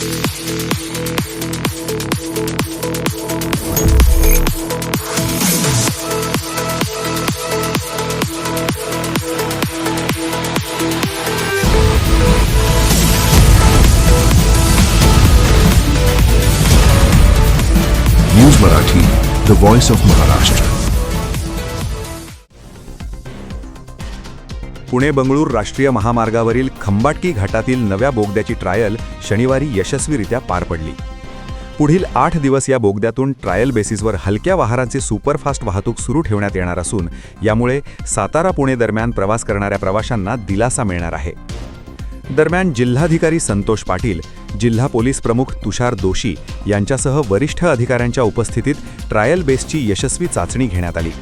News Marathi, the voice of Maharashtra. Pune Bengaluru राष्ट्रीय महामार्गावरील खंबाटकी घाटातील नव्या बोगद्याची ट्रायल शनिवारी यशस्वीरित्या पार पडली. पुढील 8 दिवस या बोगद्यातून ट्रायल बेसिसवर हलक्या वाहनांची सुपरफास्ट वाहतूक सुरू ठेवण्यात येणार असून यामुळे सातारा पुणे दरम्यान प्रवास करणाऱ्या प्रवाशांना दिलासा मिळणार आहे. दरम्यान जिल्हाधिकारी संतोष पाटील, जिल्हा पोलीस प्रमुख तुषार दोशी यांच्यासह वरिष्ठ अधिकाऱ्यांच्या उपस्थितीत ट्रायल बेसची यशस्वी चाचणी घेण्यात आली.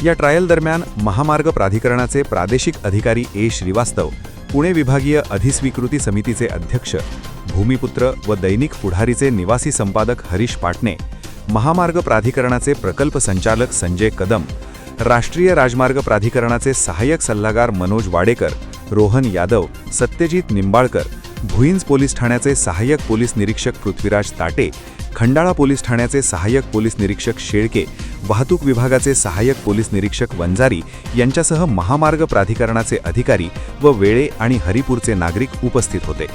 या ट्रायल दरम्यान महामार्ग प्राधिकरणाचे प्रादेशिक अधिकारी ए श्रीवास्तव, पुणे विभागीय अधिस्वीकृती समितीचे अध्यक्ष, भूमिपुत्र व दैनिक पुढारीचे निवासी संपादक हरीश पाटणे, महामार्ग प्राधिकरणाचे प्रकल्प संचालक संजय कदम, राष्ट्रीय राजमार्ग प्राधिकरणाचे सहाय्यक सल्लागार मनोज वाडेकर, रोहन यादव, सत्यजित निंबाळकर, भुईंज पोलीस ठाण्याचे सहाय्यक पोलीस निरीक्षक पृथ्वीराज ताटे, खंडाळा पोलीस ठाण्याचे सहाय्यक पोलीस निरीक्षक शेळके, वाहतूक विभागाचे सहाय्यक पोलीस निरीक्षक वंजारी यांच्यासह महामार्ग प्राधिकरणाचे अधिकारी व वेळे आणि हरिपूरचे नागरिक उपस्थित होते.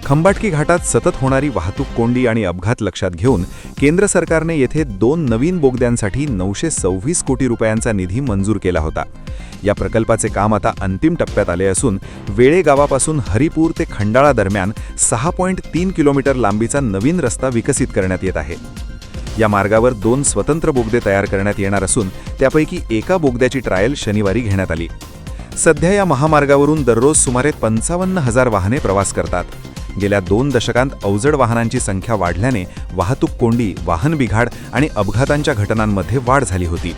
खंबाटकी घाटात सतत होणारी वाहतूक कोंडी आणि अपघात लक्षात घेऊन केंद्र सरकारने येथे 2 नवीन बोगद्यांसाठी 926 कोटी रुपयांचा निधी मंजूर केला होता. या प्रकल्पाचे काम आता अंतिम टप्प्यात आले असून वेळे गावापासून हरिपूर ते खंडाळा दरम्यान 6.3 किलोमीटर लांबीचा नवीन रस्ता विकसित करण्यात येत आहे. या मार्गावर 2 स्वतंत्र बोगदे तयार करण्यात येणार असून त्यापैकी एका बोगद्याची ट्रायल शनिवारी घेण्यात आली. सध्या या महामार्गावरून दररोज सुमारे 55,000 वाहने प्रवास करतात. गेल्या 2 दशकांत अवजड वाहनांची संख्या वाढल्याने वाहतूक कोंडी, वाहन बिघाड आणि अपघातांच्या घटनांमध्ये वाढ झाली होती.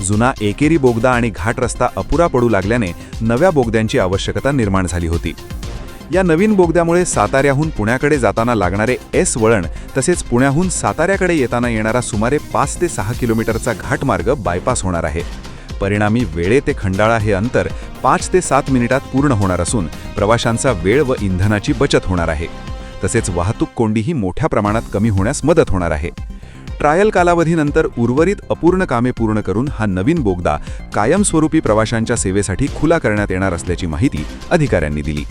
जुना एकेरी बोगदा आणि घाट रस्ता अपुरा पडू लागल्याने नव्या बोगद्यांची आवश्यकता निर्माण झाली होती. या नवीन बोगद्यामुळे साताऱ्याहून पुण्याकडे जाताना लागणारे एस वळण तसेच पुण्याहून साताऱ्याकडे येताना येणारा सुमारे 5 ते 6 किलोमीटरचा घाटमार्ग बायपास होणार आहे. परिणामी वेळे ते खंडाळा हे अंतर 5 ते 7 मिनिटात पूर्ण होणार असून प्रवाशांचा वेळ व इंधनाची बचत होणार आहे. तसेच वाहतूक कोंडीही मोठ्या प्रमाणात कमी होण्यास मदत होणार आहे. ट्रायल कालावधीनंतर उर्वरित अपूर्ण कामे पूर्ण करून हा नवीन बोगदा कायमस्वरूपी प्रवाशांच्या सेवेसाठी खुला करण्यात येणार असल्याची माहिती अधिकाऱ्यांनी दिली.